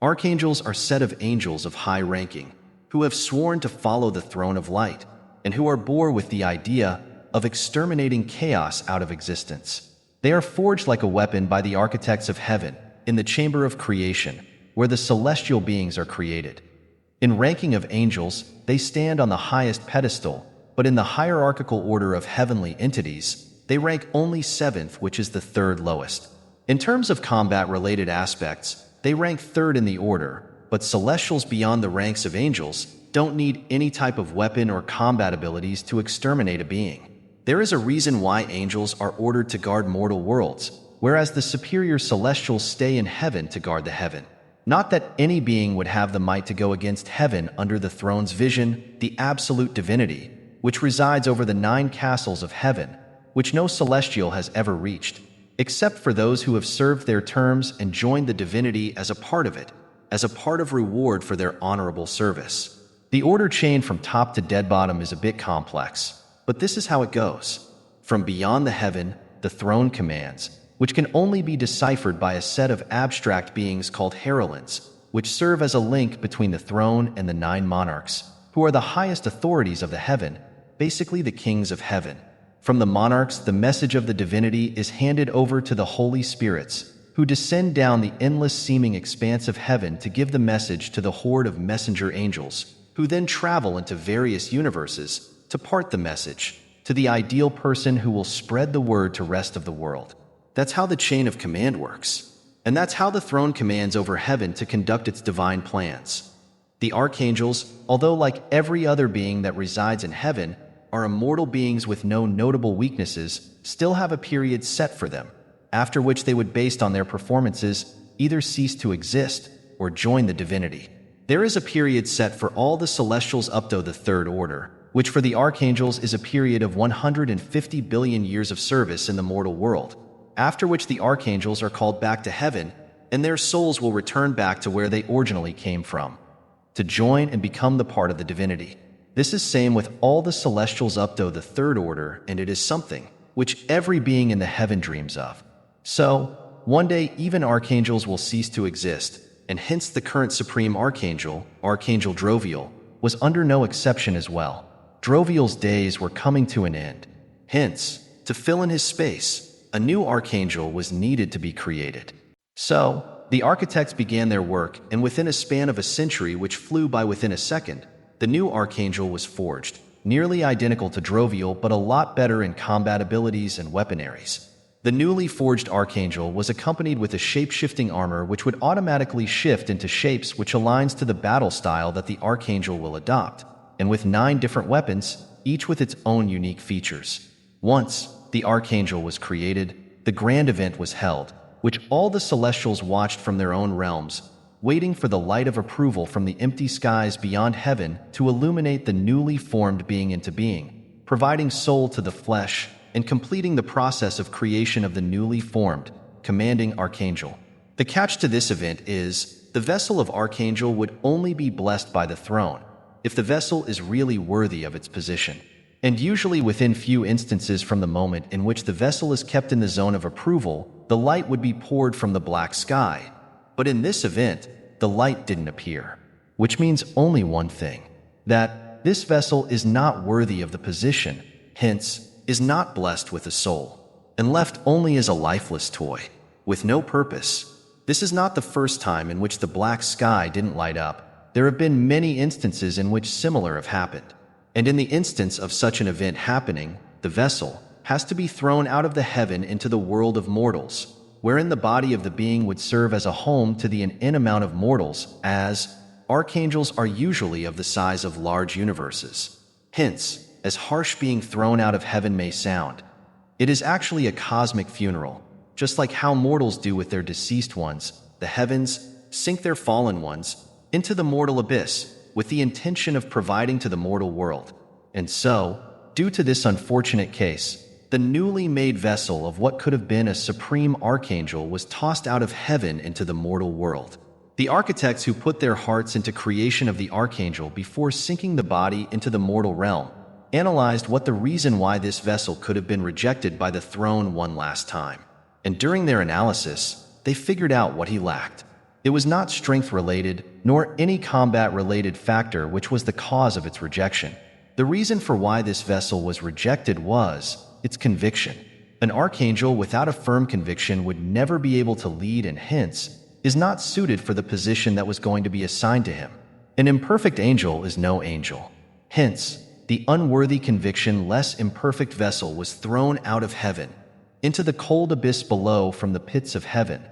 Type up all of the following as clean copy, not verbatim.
Archangels are set of angels of high ranking, who have sworn to follow the throne of light, and who are born with the idea of exterminating chaos out of existence. They are forged like a weapon by the architects of heaven, in the chamber of creation, where the celestial beings are created. In ranking of angels, they stand on the highest pedestal, but in the hierarchical order of heavenly entities, they rank only seventh, which is the third lowest. In terms of combat-related aspects, they rank third in the order, but celestials beyond the ranks of angels don't need any type of weapon or combat abilities to exterminate a being. There is a reason why angels are ordered to guard mortal worlds, whereas the superior celestials stay in heaven to guard the heaven. Not that any being would have the might to go against heaven under the throne's vision, the absolute divinity, which resides over the 9 castles of heaven, which no celestial has ever reached, except for those who have served their terms and joined the divinity as a part of it, as a part of reward for their honorable service. The order chain from top to dead bottom is a bit complex, but this is how it goes. From beyond the heaven, the throne commands, which can only be deciphered by a set of abstract beings called heralds, which serve as a link between the throne and the 9 monarchs, who are the highest authorities of the heaven, basically the kings of heaven. From the monarchs, the message of the divinity is handed over to the Holy Spirits, who descend down the endless seeming expanse of heaven to give the message to the horde of messenger angels, who then travel into various universes to part the message to the ideal person who will spread the word to rest of the world. That's how the chain of command works. And that's how the throne commands over heaven to conduct its divine plans. The archangels, although like every other being that resides in heaven, are immortal beings with no notable weaknesses, still have a period set for them, after which they would, based on their performances, either cease to exist or join the divinity. There is a period set for all the celestials up to the third order, which for the archangels is a period of 150 billion years of service in the mortal world, after which the archangels are called back to heaven, and their souls will return back to where they originally came from, to join and become the part of the divinity. This is same with all the celestials up to the third order, and it is something which every being in the heaven dreams of. So, one day even archangels will cease to exist, and hence the current supreme archangel, Archangel Droviel, was under no exception as well. Droviel's days were coming to an end. Hence, to fill in his space, a new archangel was needed to be created. So, the architects began their work, and within a span of a century which flew by within a second, the new archangel was forged, nearly identical to Droviel but a lot better in combat abilities and weaponaries. The newly forged archangel was accompanied with a shape-shifting armor which would automatically shift into shapes which aligns to the battle style that the archangel will adopt, and with 9 different weapons, each with its own unique features. Once the archangel was created, the grand event was held, which all the celestials watched from their own realms, waiting for the light of approval from the empty skies beyond heaven to illuminate the newly formed being into being, providing soul to the flesh, and completing the process of creation of the newly formed, commanding archangel. The catch to this event is, the vessel of archangel would only be blessed by the throne, if the vessel is really worthy of its position, and usually within few instances from the moment in which the vessel is kept in the zone of approval, the light would be poured from the black sky. But in this event, the light didn't appear, which means only one thing, that this vessel is not worthy of the position, hence, is not blessed with a soul, and left only as a lifeless toy, with no purpose. This is not the first time in which the black sky didn't light up. There have been many instances in which similar have happened, and in the instance of such an event happening, the vessel has to be thrown out of the heaven into the world of mortals, wherein the body of the being would serve as a home to the infinite amount of mortals, as archangels are usually of the size of large universes. Hence, as harsh being thrown out of heaven may sound, it is actually a cosmic funeral, just like how mortals do with their deceased ones. The heavens sink their fallen ones into the mortal abyss with the intention of providing to the mortal world. And so, due to this unfortunate case, the newly made vessel of what could have been a supreme archangel was tossed out of heaven into the mortal world. The architects who put their hearts into creation of the archangel before sinking the body into the mortal realm analyzed what the reason why this vessel could have been rejected by the throne one last time. And during their analysis, they figured out what he lacked. It was not strength-related, nor any combat-related factor which was the cause of its rejection. The reason for why this vessel was rejected was its conviction. An archangel without a firm conviction would never be able to lead and hence is not suited for the position that was going to be assigned to him. An imperfect angel is no angel. Hence, the unworthy conviction less imperfect vessel was thrown out of heaven, into the cold abyss below from the pits of heaven.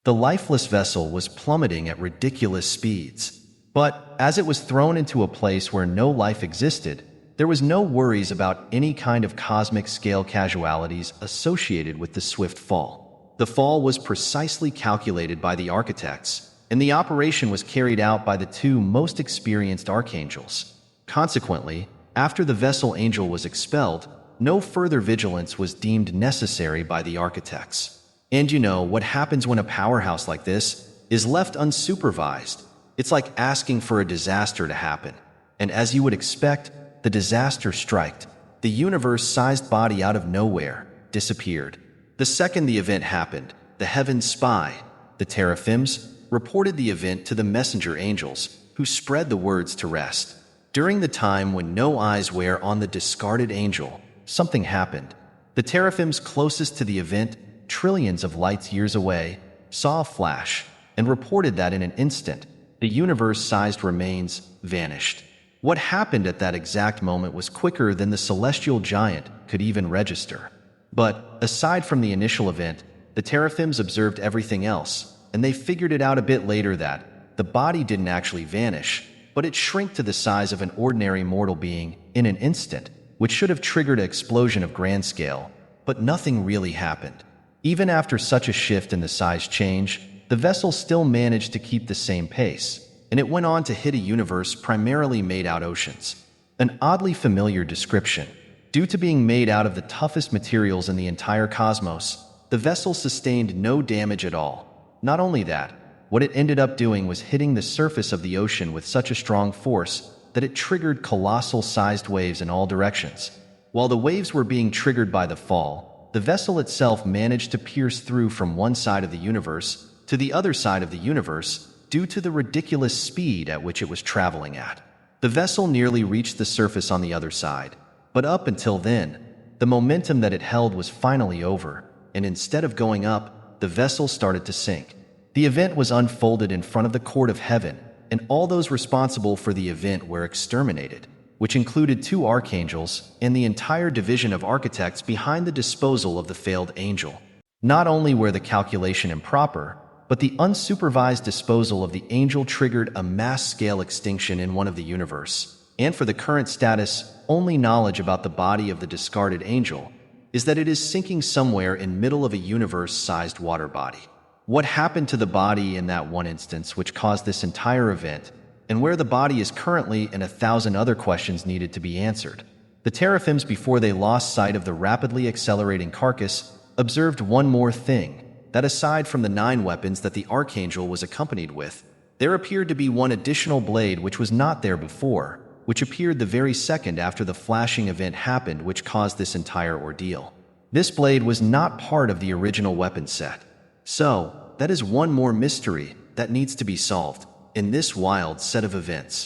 The lifeless vessel was plummeting at ridiculous speeds. But as it was thrown into a place where no life existed, there was no worries about any kind of cosmic scale casualties associated with the swift fall. The fall was precisely calculated by the architects, and the operation was carried out by the two most experienced archangels. Consequently, after the vessel angel was expelled, no further vigilance was deemed necessary by the architects. And you know what happens when a powerhouse like this is left unsupervised? It's like asking for a disaster to happen. And as you would expect, the disaster struck. The universe-sized body out of nowhere disappeared. The second the event happened, the heaven's spy, the teraphims, reported the event to the messenger angels, who spread the words to rest. During the time when no eyes were on the discarded angel, something happened. The teraphims closest to the event, trillions of light years away, saw a flash and reported that in an instant, the universe-sized remains vanished. What happened at that exact moment was quicker than the celestial giant could even register. But, aside from the initial event, the teraphims observed everything else, and they figured it out a bit later that the body didn't actually vanish, but it shrank to the size of an ordinary mortal being in an instant, which should have triggered an explosion of grand scale, but nothing really happened. Even after such a shift in the size change, the vessel still managed to keep the same pace, and it went on to hit a universe primarily made out oceans. An oddly familiar description. Due to being made out of the toughest materials in the entire cosmos, the vessel sustained no damage at all. Not only that, what it ended up doing was hitting the surface of the ocean with such a strong force that it triggered colossal-sized waves in all directions. While the waves were being triggered by the fall, the vessel itself managed to pierce through from one side of the universe to the other side of the universe due to the ridiculous speed at which it was traveling at. The vessel nearly reached the surface on the other side, but up until then, the momentum that it held was finally over, and instead of going up, the vessel started to sink. The event was unfolded in front of the court of heaven, and all those responsible for the event were exterminated, which included 2 archangels and the entire division of architects behind the disposal of the failed angel. Not only were the calculation improper, but the unsupervised disposal of the angel triggered a mass-scale extinction in one of the universe. And for the current status, only knowledge about the body of the discarded angel is that it is sinking somewhere in middle of a universe-sized water body. What happened to the body in that one instance which caused this entire event, and where the body is currently, and 1,000 other questions needed to be answered. The teraphims, before they lost sight of the rapidly accelerating carcass, observed one more thing, that aside from the 9 weapons that the Archangel was accompanied with, there appeared to be one additional blade which was not there before, which appeared the very second after the flashing event happened which caused this entire ordeal. This blade was not part of the original weapon set. So, that is one more mystery that needs to be solved in this wild set of events.